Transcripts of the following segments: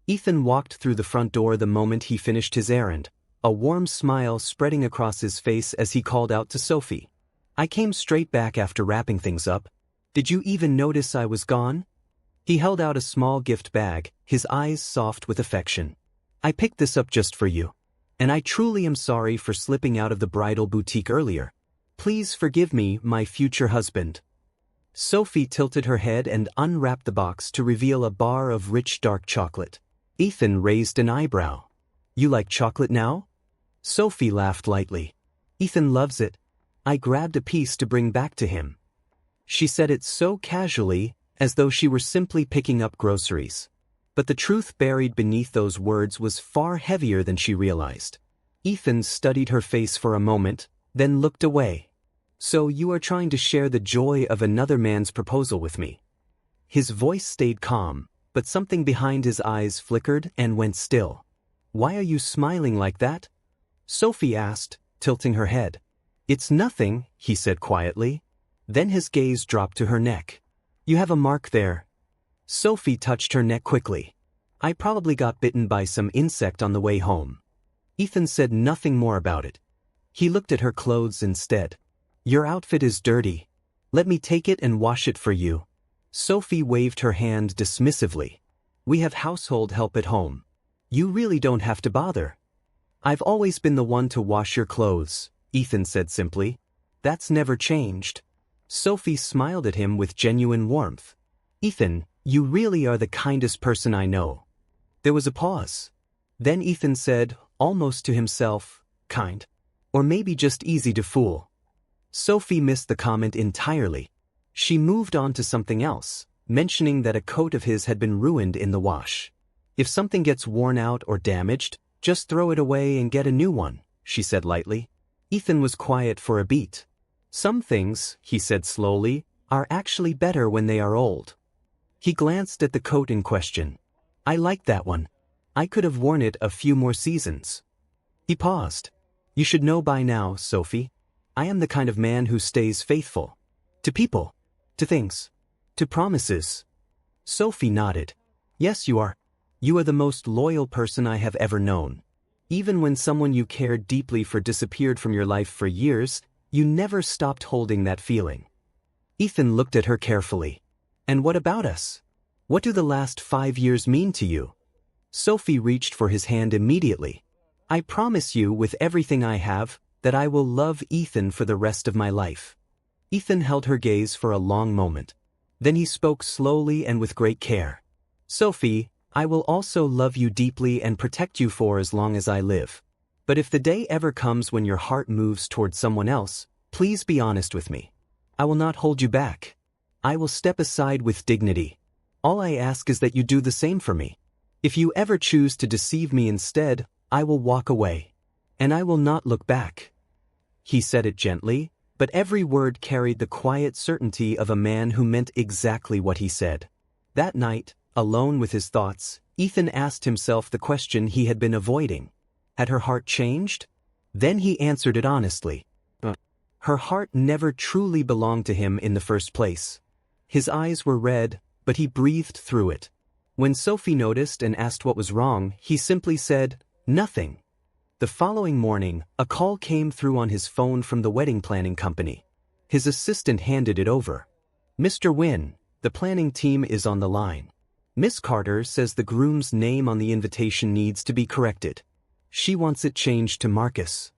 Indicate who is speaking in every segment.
Speaker 1: Ethan walked through the front door the moment he finished his errand, a warm smile spreading across his face as he called out to Sophie. "I came straight back after wrapping things up. Did you even notice I was gone?" He held out a small gift bag, his eyes soft with affection. "I picked this up just for you. And I truly am sorry for slipping out of the bridal boutique earlier. Please forgive me, my future husband." Sophie tilted her head and unwrapped the box to reveal a bar of rich dark chocolate. Ethan raised an eyebrow. "You like chocolate now?" Sophie laughed lightly. "Ethan loves it. I grabbed a piece to bring back to him." She said it so casually, as though she were simply picking up groceries. But the truth buried beneath those words was far heavier than she realized. Ethan studied her face for a moment, then looked away. "So you are trying to share the joy of another man's proposal with me?" His voice stayed calm, but something behind his eyes flickered and went still. "Why are you smiling like that?" Sophie asked, tilting her head. "It's nothing," he said quietly. Then his gaze dropped to her neck. "You have a mark there." Sophie touched her neck quickly. "I probably got bitten by some insect on the way home." Ethan said nothing more about it. He looked at her clothes instead. "Your outfit is dirty. Let me take it and wash it for you." Sophie waved her hand dismissively. "We have household help at home. You really don't have to bother." "I've always been the one to wash your clothes," Ethan said simply. "That's never changed." Sophie smiled at him with genuine warmth. "Ethan, you really are the kindest person I know." There was a pause. Then Ethan said, almost to himself, "Kind. Or maybe just easy to fool." Sophie missed the comment entirely. She moved on to something else, mentioning that a coat of his had been ruined in the wash. "If something gets worn out or damaged, just throw it away and get a new one," she said lightly. Ethan was quiet for a beat. "Some things," he said slowly, "are actually better when they are old." He glanced at the coat in question. "I like that one. I could have worn it a few more seasons." He paused. "You should know by now, Sophie. I am the kind of man who stays faithful. To people. To things. To promises." Sophie nodded. "Yes, you are. You are the most loyal person I have ever known. Even when someone you cared deeply for disappeared from your life for years, you never stopped holding that feeling." Ethan looked at her carefully. "And what about us? What do the last 5 years mean to you?" Sophie reached for his hand immediately. "I promise you with everything I have, that I will love Ethan for the rest of my life." Ethan held her gaze for a long moment. Then he spoke slowly and with great care. "Sophie, I will also love you deeply and protect you for as long as I live. But if the day ever comes when your heart moves toward someone else, please be honest with me. I will not hold you back. I will step aside with dignity. All I ask is that you do the same for me. If you ever choose to deceive me instead, I will walk away. And I will not look back." He said it gently, but every word carried the quiet certainty of a man who meant exactly what he said. That night, alone with his thoughts, Ethan asked himself the question he had been avoiding. Had her heart changed? Then he answered it honestly. Her heart never truly belonged to him in the first place. His eyes were red, but he breathed through it. When Sophie noticed and asked what was wrong, he simply said, "Nothing." The following morning, a call came through on his phone from the wedding planning company. His assistant handed it over. "Mr. Wynn, the planning team is on the line. Miss Carter says the groom's name on the invitation needs to be corrected. She wants it changed to Marcus."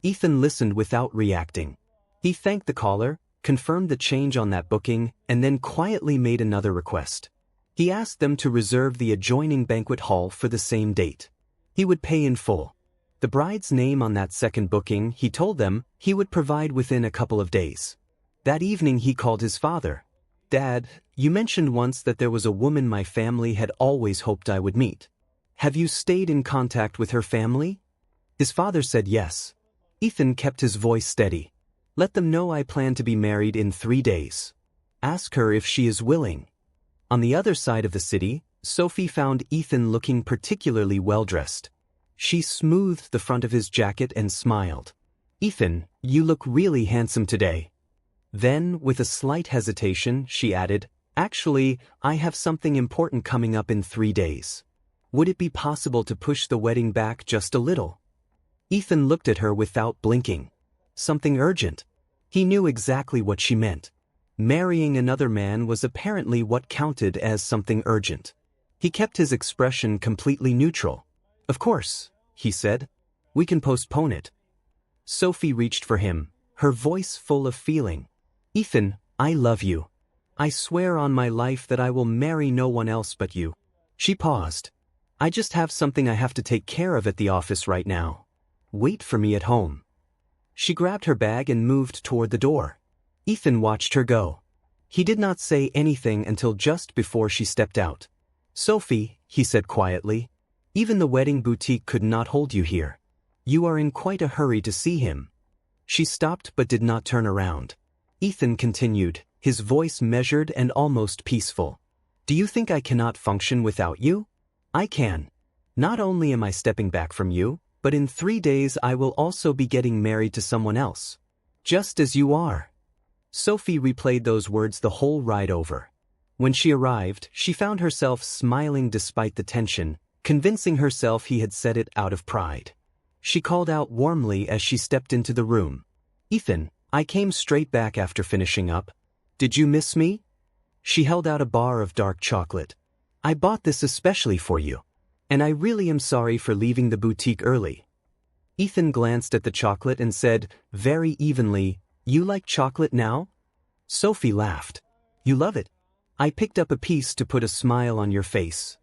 Speaker 1: Ethan listened without reacting. He thanked the caller, confirmed the change on that booking, and then quietly made another request. He asked them to reserve the adjoining banquet hall for the same date. He would pay in full. The bride's name on that second booking, he told them, he would provide within a couple of days. That evening he called his father. "Dad, you mentioned once that there was a woman my family had always hoped I would meet. Have you stayed in contact with her family?" His father said yes. Ethan kept his voice steady. "Let them know I plan to be married in 3 days. Ask her if she is willing." On the other side of the city, Sophie found Ethan looking particularly well-dressed. She smoothed the front of his jacket and smiled. "Ethan, you look really handsome today." Then, with a slight hesitation, she added, "Actually, I have something important coming up in 3 days." Would it be possible to push the wedding back just a little? Ethan looked at her without blinking. Something urgent. He knew exactly what she meant. Marrying another man was apparently what counted as something urgent. He kept his expression completely neutral. Of course, he said. We can postpone it. Sophie reached for him, her voice full of feeling. Ethan, I love you. I swear on my life that I will marry no one else but you. She paused. I just have something I have to take care of at the office right now. Wait for me at home. She grabbed her bag and moved toward the door. Ethan watched her go. He did not say anything until just before she stepped out. Sophie, he said quietly, even the wedding boutique could not hold you here. You are in quite a hurry to see him. She stopped but did not turn around. Ethan continued, his voice measured and almost peaceful. Do you think I cannot function without you? I can. Not only am I stepping back from you, but in 3 days I will also be getting married to someone else. Just as you are. Sophie replayed those words the whole ride over. When she arrived, she found herself smiling despite the tension, convincing herself he had said it out of pride. She called out warmly as she stepped into the room. Ethan, I came straight back after finishing up. Did you miss me? She held out a bar of dark chocolate. I bought this especially for you. And I really am sorry for leaving the boutique early. Ethan glanced at the chocolate and said, very evenly, You like chocolate now? Sophie laughed. You love it. I picked up a piece to put a smile on your face.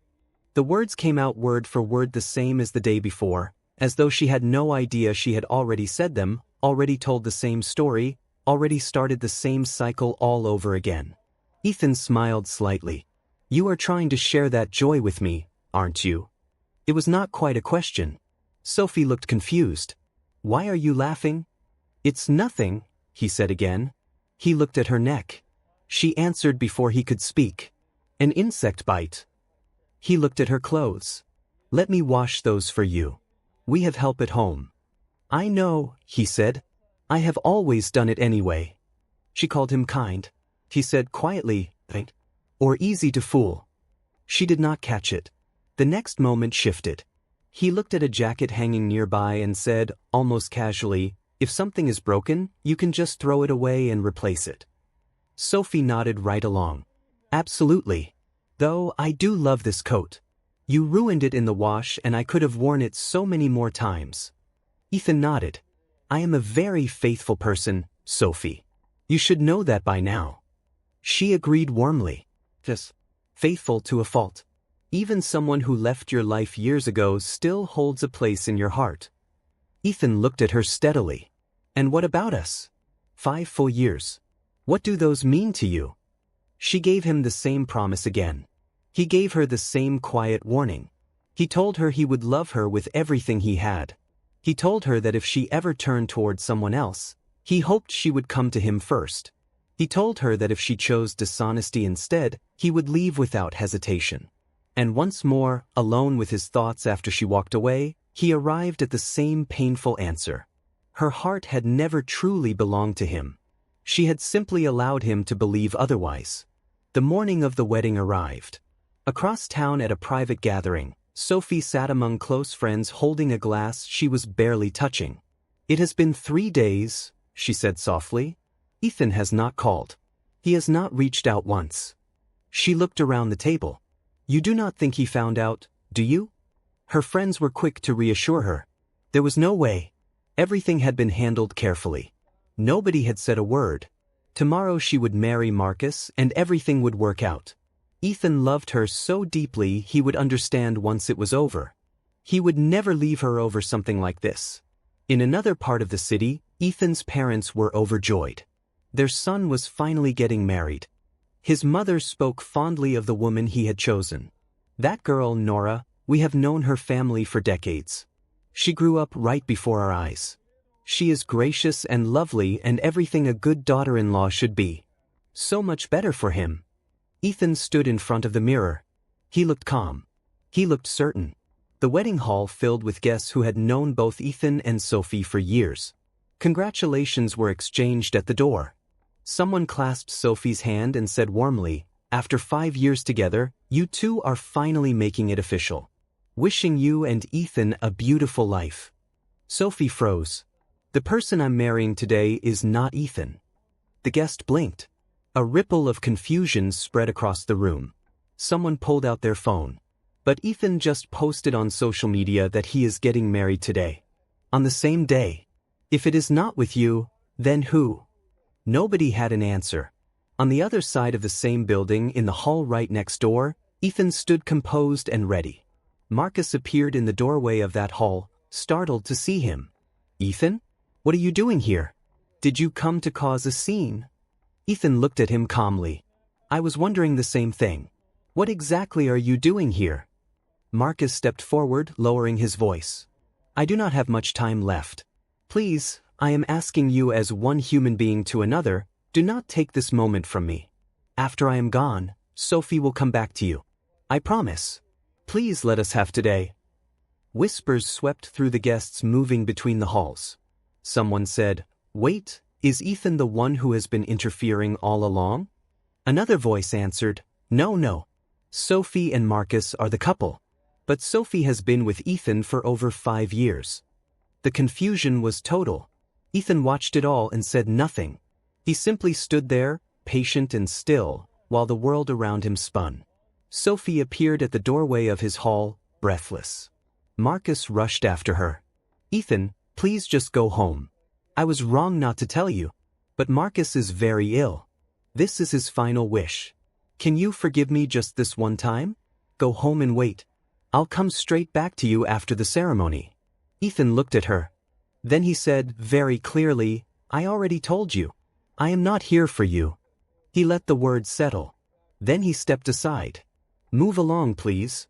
Speaker 1: The words came out word for word the same as the day before, as though she had no idea she had already said them, already told the same story, already started the same cycle all over again. Ethan smiled slightly. You are trying to share that joy with me, aren't you? It was not quite a question. Sophie looked confused. Why are you laughing? It's nothing, he said again. He looked at her neck. She answered before he could speak. An insect bite. He looked at her clothes. Let me wash those for you. We have help at home. I know, he said. I have always done it anyway. She called him kind. He said quietly, right? Or easy to fool. She did not catch it. The next moment shifted. He looked at a jacket hanging nearby and said, almost casually, if something is broken, you can just throw it away and replace it. Sophie nodded right along. Absolutely. Though I do love this coat. You ruined it in the wash and I could have worn it so many more times. Ethan nodded. I am a very faithful person, Sophie. You should know that by now. She agreed warmly. Just faithful to a fault. Even someone who left your life years ago still holds a place in your heart. Ethan looked at her steadily. And what about us? 5 full years. What do those mean to you? She gave him the same promise again. He gave her the same quiet warning. He told her he would love her with everything he had. He told her that if she ever turned toward someone else, he hoped she would come to him first. He told her that if she chose dishonesty instead, he would leave without hesitation. And once more, alone with his thoughts after she walked away, he arrived at the same painful answer. Her heart had never truly belonged to him. She had simply allowed him to believe otherwise. The morning of the wedding arrived. Across town at a private gathering, Sophie sat among close friends holding a glass she was barely touching. It has been 3 days, she said softly. Ethan has not called. He has not reached out once. She looked around the table. You do not think he found out, do you? Her friends were quick to reassure her. There was no way. Everything had been handled carefully. Nobody had said a word. Tomorrow she would marry Marcus and everything would work out. Ethan loved her so deeply he would understand once it was over. He would never leave her over something like this. In another part of the city, Ethan's parents were overjoyed. Their son was finally getting married. His mother spoke fondly of the woman he had chosen. That girl, Nora, we have known her family for decades. She grew up right before our eyes. She is gracious and lovely and everything a good daughter-in-law should be. So much better for him. Ethan stood in front of the mirror. He looked calm. He looked certain. The wedding hall filled with guests who had known both Ethan and Sophie for years. Congratulations were exchanged at the door. Someone clasped Sophie's hand and said warmly, after 5 years together, you two are finally making it official. Wishing you and Ethan a beautiful life. Sophie froze. The person I'm marrying today is not Ethan. The guest blinked. A ripple of confusion spread across the room. Someone pulled out their phone. But Ethan just posted on social media that he is getting married today. On the same day. If it is not with you, then who? Nobody had an answer. On the other side of the same building in the hall right next door, Ethan stood composed and ready. Marcus appeared in the doorway of that hall, startled to see him. Ethan? What are you doing here? Did you come to cause a scene? Ethan looked at him calmly. I was wondering the same thing. What exactly are you doing here? Marcus stepped forward, lowering his voice. I do not have much time left. Please, I am asking you as one human being to another, do not take this moment from me. After I am gone, Sophie will come back to you. I promise. Please let us have today. Whispers swept through the guests moving between the halls. Someone said, Wait, is Ethan the one who has been interfering all along? Another voice answered, No. Sophie and Marcus are the couple. But Sophie has been with Ethan for over 5 years. The confusion was total. Ethan watched it all and said nothing. He simply stood there, patient and still, while the world around him spun. Sophie appeared at the doorway of his hall, breathless. Marcus rushed after her. Ethan, please just go home. I was wrong not to tell you. But Marcus is very ill. This is his final wish. Can you forgive me just this one time? Go home and wait. I'll come straight back to you after the ceremony. Ethan looked at her. Then he said very clearly, I already told you. I am not here for you. He let the words settle. Then he stepped aside. Move along, please.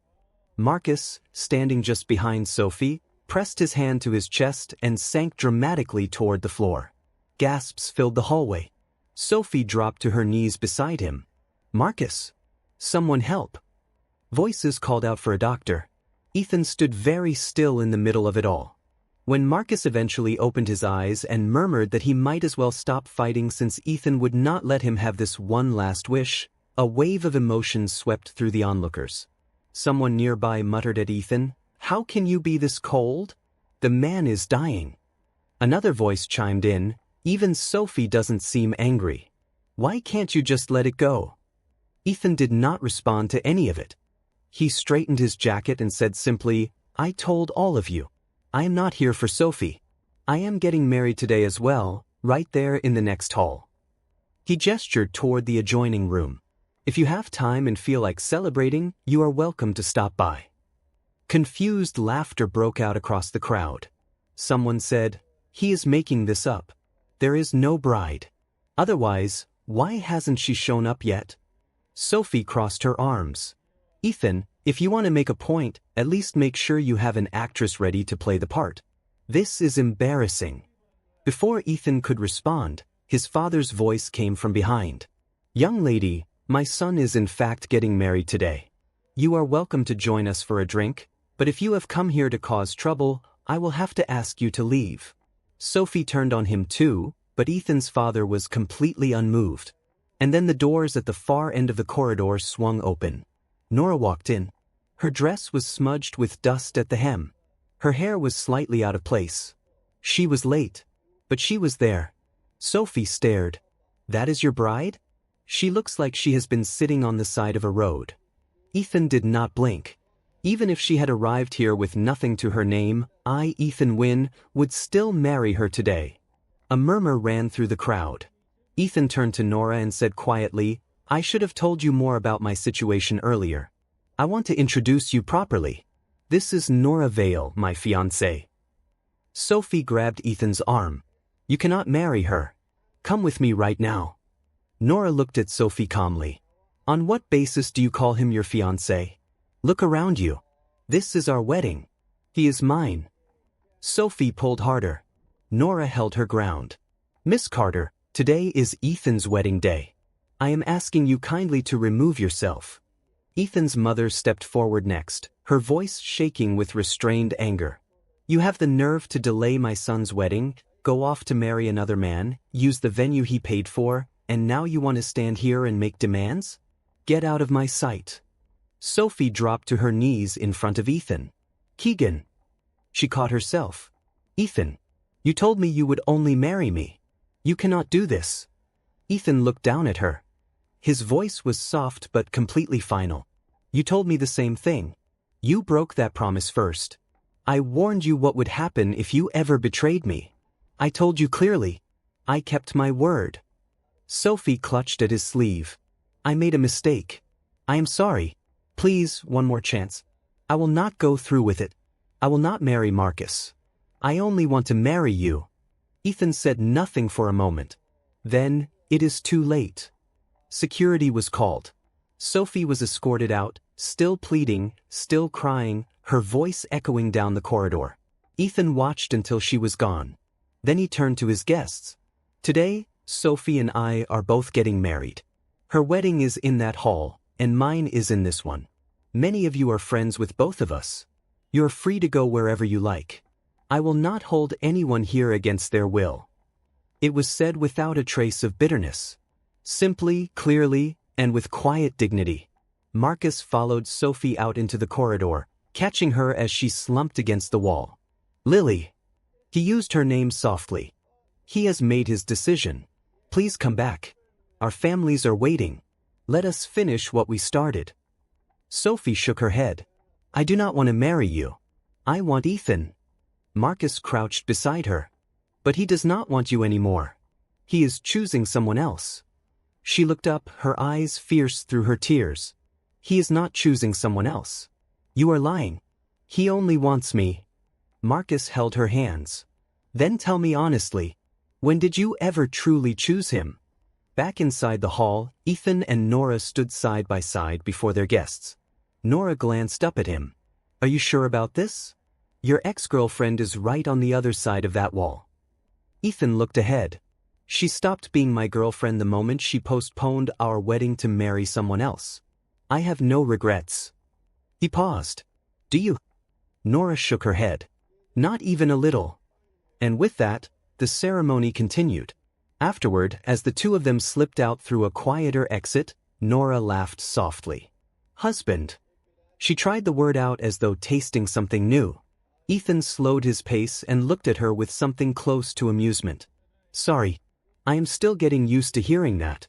Speaker 1: Marcus, standing just behind Sophie, pressed his hand to his chest and sank dramatically toward the floor. Gasps filled the hallway. Sophie dropped to her knees beside him. Marcus! Someone help! Voices called out for a doctor. Ethan stood very still in the middle of it all. When Marcus eventually opened his eyes and murmured that he might as well stop fighting since Ethan would not let him have this one last wish, a wave of emotion swept through the onlookers. Someone nearby muttered at Ethan, How can you be this cold? The man is dying. Another voice chimed in, Even Sophie doesn't seem angry. Why can't you just let it go? Ethan did not respond to any of it. He straightened his jacket and said simply, I told all of you. I am not here for Sophie. I am getting married today as well, right there in the next hall. He gestured toward the adjoining room. If you have time and feel like celebrating, you are welcome to stop by. Confused laughter broke out across the crowd. Someone said, He is making this up. There is no bride. Otherwise, why hasn't she shown up yet? Sophie crossed her arms. Ethan, if you want to make a point, at least make sure you have an actress ready to play the part. This is embarrassing. Before Ethan could respond, his father's voice came from behind. Young lady, my son is in fact getting married today. You are welcome to join us for a drink, but if you have come here to cause trouble, I will have to ask you to leave. Sophie turned on him too, but Ethan's father was completely unmoved. And then the doors at the far end of the corridor swung open. Nora walked in. Her dress was smudged with dust at the hem. Her hair was slightly out of place. She was late, but she was there. Sophie stared. That is your bride? She looks like she has been sitting on the side of a road. Ethan did not blink. Even if she had arrived here with nothing to her name, I, Ethan Wynne, would still marry her today. A murmur ran through the crowd. Ethan turned to Nora and said quietly, I should have told you more about my situation earlier. I want to introduce you properly. This is Nora Vale, my fiancée. Sophie grabbed Ethan's arm. You cannot marry her. Come with me right now. Nora looked at Sophie calmly. On what basis do you call him your fiancé? Look around you. This is our wedding. He is mine. Sophie pulled harder. Nora held her ground. Miss Carter, today is Ethan's wedding day. I am asking you kindly to remove yourself. Ethan's mother stepped forward next, her voice shaking with restrained anger. You have the nerve to delay my son's wedding, go off to marry another man, use the venue he paid for, and now you want to stand here and make demands? Get out of my sight. Sophie dropped to her knees in front of Ethan. Keegan. She caught herself. Ethan. You told me you would only marry me. You cannot do this. Ethan looked down at her. His voice was soft but completely final. You told me the same thing. You broke that promise first. I warned you what would happen if you ever betrayed me. I told you clearly. I kept my word. Sophie clutched at his sleeve. I made a mistake. I am sorry. Please, one more chance. I will not go through with it. I will not marry Marcus. I only want to marry you. Ethan said nothing for a moment. Then, it is too late. Security was called. Sophie was escorted out, still pleading, still crying, her voice echoing down the corridor. Ethan watched until she was gone. Then he turned to his guests. Today, Sophie and I are both getting married. Her wedding is in that hall, and mine is in this one. Many of you are friends with both of us. You're free to go wherever you like. I will not hold anyone here against their will. It was said without a trace of bitterness. Simply, clearly, and with quiet dignity. Marcus followed Sophie out into the corridor, catching her as she slumped against the wall. Lily. He used her name softly. He has made his decision. Please come back. Our families are waiting. Let us finish what we started. Sophie shook her head. I do not want to marry you. I want Ethan. Marcus crouched beside her. But he does not want you anymore. He is choosing someone else. She looked up, her eyes fierce through her tears. He is not choosing someone else. You are lying. He only wants me. Marcus held her hands. Then tell me honestly, when did you ever truly choose him? Back inside the hall, Ethan and Nora stood side by side before their guests. Nora glanced up at him. Are you sure about this? Your ex-girlfriend is right on the other side of that wall. Ethan looked ahead. She stopped being my girlfriend the moment she postponed our wedding to marry someone else. I have no regrets. He paused. Do you? Nora shook her head. Not even a little. And with that, the ceremony continued. Afterward, as the two of them slipped out through a quieter exit, Nora laughed softly. Husband. She tried the word out as though tasting something new. Ethan slowed his pace and looked at her with something close to amusement. Sorry. I am still getting used to hearing that.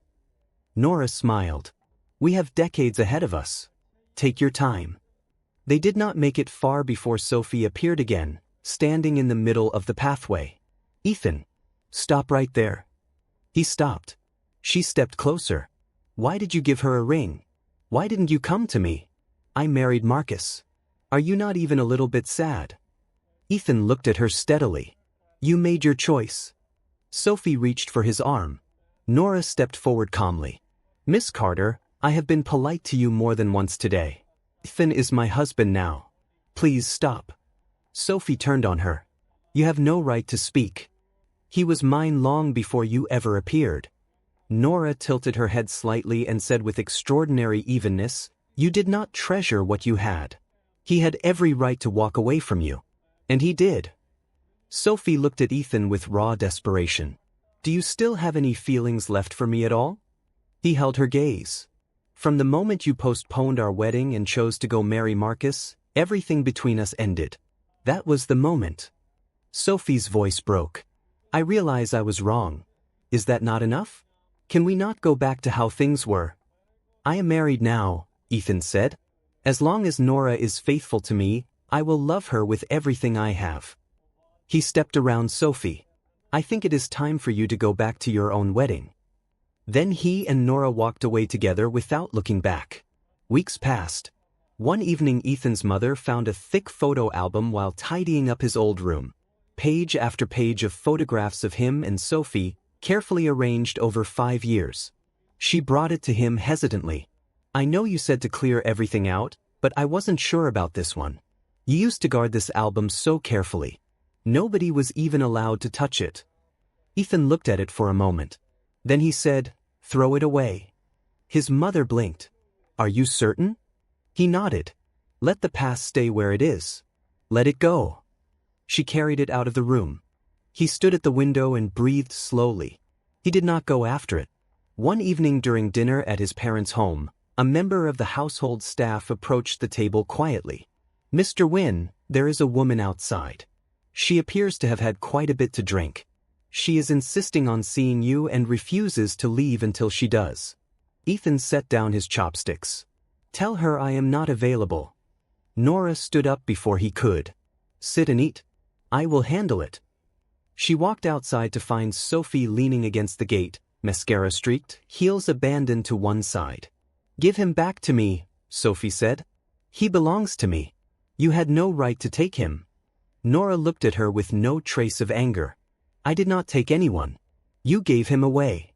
Speaker 1: Nora smiled. We have decades ahead of us. Take your time. They did not make it far before Sophie appeared again, standing in the middle of the pathway. Ethan. Stop right there. He stopped. She stepped closer. Why did you give her a ring? Why didn't you come to me? I married Marcus. Are you not even a little bit sad? Ethan looked at her steadily. You made your choice. Sophie reached for his arm. Nora stepped forward calmly. Miss Carter, I have been polite to you more than once today. Ethan is my husband now. Please stop. Sophie turned on her. You have no right to speak. He was mine long before you ever appeared. Nora tilted her head slightly and said with extraordinary evenness, You did not treasure what you had. He had every right to walk away from you. And he did. Sophie looked at Ethan with raw desperation. Do you still have any feelings left for me at all? He held her gaze. From the moment you postponed our wedding and chose to go marry Marcus, everything between us ended. That was the moment. Sophie's voice broke. I realize I was wrong. Is that not enough? Can we not go back to how things were? I am married now, Ethan said. As long as Nora is faithful to me, I will love her with everything I have. He stepped around Sophie. I think it is time for you to go back to your own wedding. Then he and Nora walked away together without looking back. Weeks passed. One evening Ethan's mother found a thick photo album while tidying up his old room. Page after page of photographs of him and Sophie, carefully arranged over 5 years. She brought it to him hesitantly. I know you said to clear everything out, but I wasn't sure about this one. You used to guard this album so carefully. Nobody was even allowed to touch it. Ethan looked at it for a moment. Then he said, Throw it away. His mother blinked. Are you certain? He nodded. Let the past stay where it is. Let it go. She carried it out of the room. He stood at the window and breathed slowly. He did not go after it. One evening during dinner at his parents' home, a member of the household staff approached the table quietly. Mr. Wynne, there is a woman outside. She appears to have had quite a bit to drink. She is insisting on seeing you and refuses to leave until she does. Ethan set down his chopsticks. Tell her I am not available. Nora stood up before he could. Sit and eat. I will handle it. She walked outside to find Sophie leaning against the gate, mascara streaked, heels abandoned to one side. Give him back to me, Sophie said. He belongs to me. You had no right to take him. Nora looked at her with no trace of anger. I did not take anyone. You gave him away.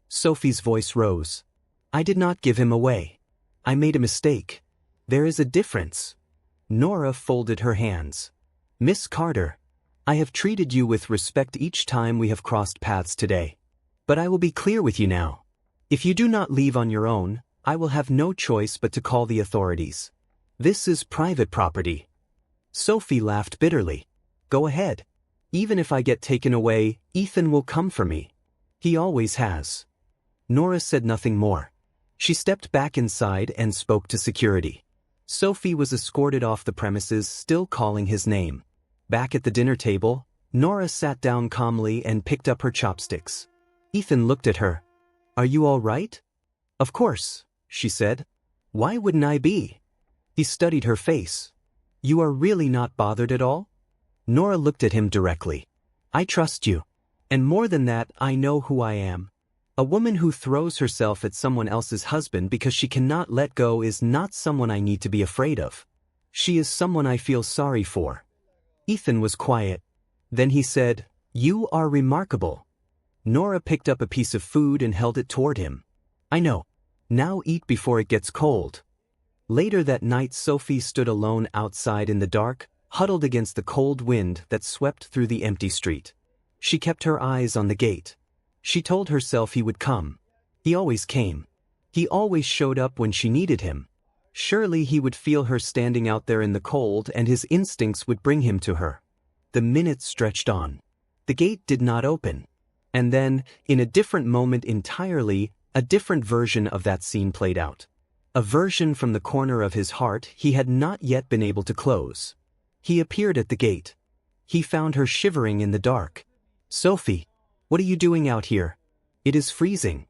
Speaker 1: Sophie's voice rose. I did not give him away. I made a mistake. There is a difference. Nora folded her hands. Miss Carter, I have treated you with respect each time we have crossed paths today. But I will be clear with you now. If you do not leave on your own, I will have no choice but to call the authorities. This is private property. Sophie laughed bitterly. Go ahead. Even if I get taken away, Ethan will come for me. He always has. Nora said nothing more. She stepped back inside and spoke to security. Sophie was escorted off the premises, still calling his name. Back at the dinner table, Nora sat down calmly and picked up her chopsticks. Ethan looked at her. Are you all right? Of course, she said. Why wouldn't I be? He studied her face. You are really not bothered at all? Nora looked at him directly. I trust you. And more than that, I know who I am. A woman who throws herself at someone else's husband because she cannot let go is not someone I need to be afraid of. She is someone I feel sorry for. Ethan was quiet. Then he said, You are remarkable. Nora picked up a piece of food and held it toward him. I know. Now eat before it gets cold. Later that night, Sophie stood alone outside in the dark, huddled against the cold wind that swept through the empty street. She kept her eyes on the gate. She told herself he would come. He always came. He always showed up when she needed him. Surely he would feel her standing out there in the cold and his instincts would bring him to her. The minutes stretched on. The gate did not open. And then, in a different moment entirely, a different version of that scene played out. A version from the corner of his heart he had not yet been able to close. He appeared at the gate. He found her shivering in the dark. Sophie, what are you doing out here? It is freezing.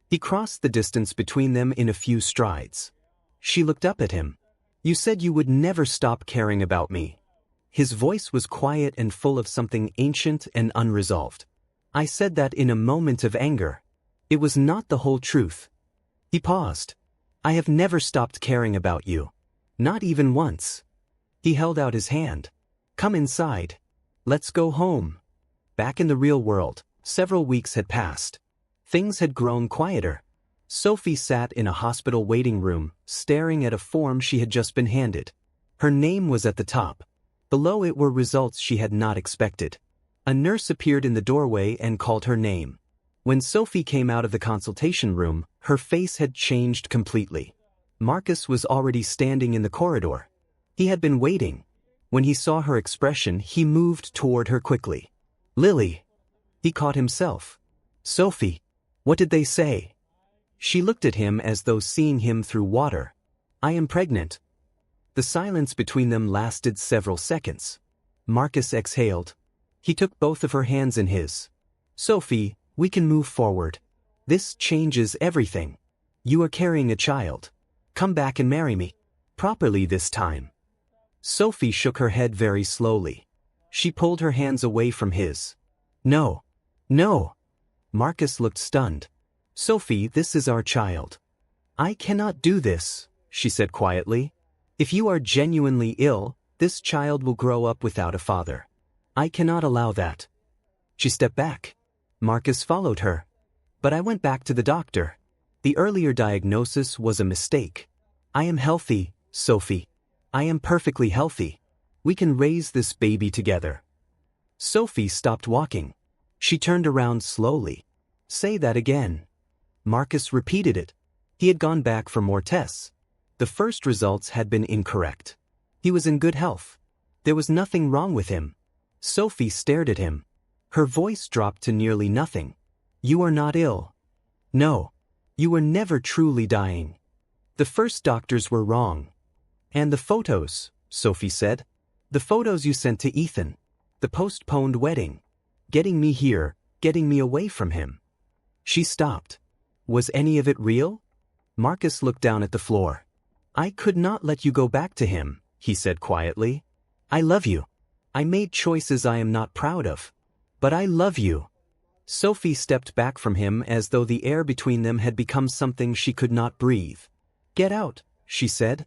Speaker 1: He crossed the distance between them in a few strides. She looked up at him. You said you would never stop caring about me. His voice was quiet and full of something ancient and unresolved. I said that in a moment of anger. It was not the whole truth. He paused. I have never stopped caring about you. Not even once. He held out his hand. Come inside. Let's go home. Back in the real world, several weeks had passed. Things had grown quieter. Sophie sat in a hospital waiting room, staring at a form she had just been handed. Her name was at the top. Below it were results she had not expected. A nurse appeared in the doorway and called her name. When Sophie came out of the consultation room, her face had changed completely. Marcus was already standing in the corridor. He had been waiting. When he saw her expression, he moved toward her quickly. Lily. He caught himself. Sophie. What did they say? She looked at him as though seeing him through water. I am pregnant. The silence between them lasted several seconds. Marcus exhaled. He took both of her hands in his. Sophie, we can move forward. This changes everything. You are carrying a child. Come back and marry me. Properly this time. Sophie shook her head very slowly. She pulled her hands away from his. No. No. Marcus looked stunned. Sophie, this is our child. I cannot do this, she said quietly. If you are genuinely ill, this child will grow up without a father. I cannot allow that. She stepped back. Marcus followed her. But I went back to the doctor. The earlier diagnosis was a mistake. I am healthy, Sophie. I am perfectly healthy. We can raise this baby together. Sophie stopped walking. She turned around slowly. Say that again. Marcus repeated it. He had gone back for more tests. The first results had been incorrect. He was in good health. There was nothing wrong with him. Sophie stared at him. Her voice dropped to nearly nothing. You are not ill. No. You were never truly dying. The first doctors were wrong. And the photos, Sophie said. The photos you sent to Ethan. The postponed wedding. Getting me here, getting me away from him. She stopped. Was any of it real? Marcus looked down at the floor. I could not let you go back to him, he said quietly. I love you. I made choices I am not proud of. But I love you. Sophie stepped back from him as though the air between them had become something she could not breathe. Get out, she said.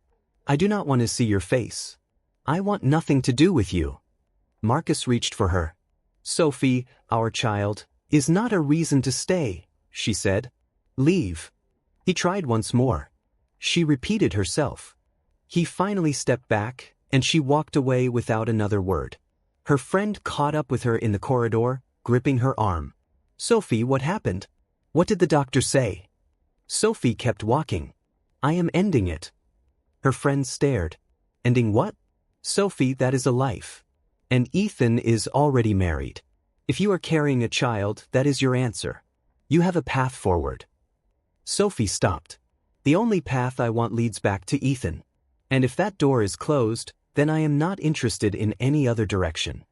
Speaker 1: I do not want to see your face. I want nothing to do with you. Marcus reached for her. Sophie, our child, is not a reason to stay, she said. Leave. He tried once more. She repeated herself. He finally stepped back, and she walked away without another word. Her friend caught up with her in the corridor, gripping her arm. Sophie, what happened? What did the doctor say? Sophie kept walking. I am ending it. Her friend stared. Ending what? Sophie, that is a life. And Ethan is already married. If you are carrying a child, that is your answer. You have a path forward. Sophie stopped. The only path I want leads back to Ethan. And if that door is closed, then I am not interested in any other direction.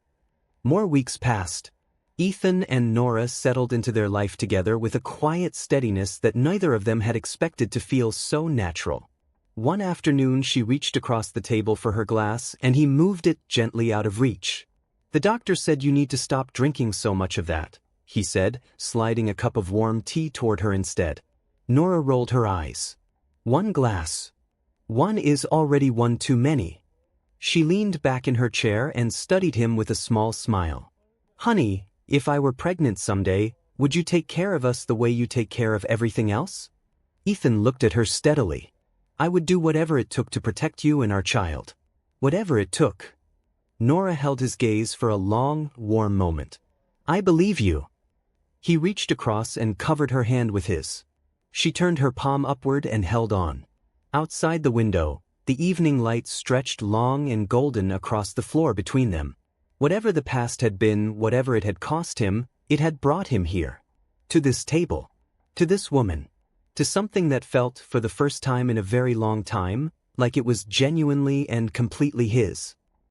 Speaker 1: More weeks passed. Ethan and Nora settled into their life together with a quiet steadiness that neither of them had expected to feel so natural. One afternoon she reached across the table for her glass and he moved it gently out of reach. The doctor said you need to stop drinking so much of that, he said, sliding a cup of warm tea toward her instead. Nora rolled her eyes. One glass. One is already one too many. She leaned back in her chair and studied him with a small smile. Honey, if I were pregnant someday, would you take care of us the way you take care of everything else? Ethan looked at her steadily. I would do whatever it took to protect you and our child. Whatever it took. Nora held his gaze for a long, warm moment. I believe you. He reached across and covered her hand with his. She turned her palm upward and held on. Outside the window, the evening light stretched long and golden across the floor between them. Whatever the past had been, whatever it had cost him, it had brought him here. To this table. To this woman. To something that felt, for the first time in a very long time, like it was genuinely and completely his.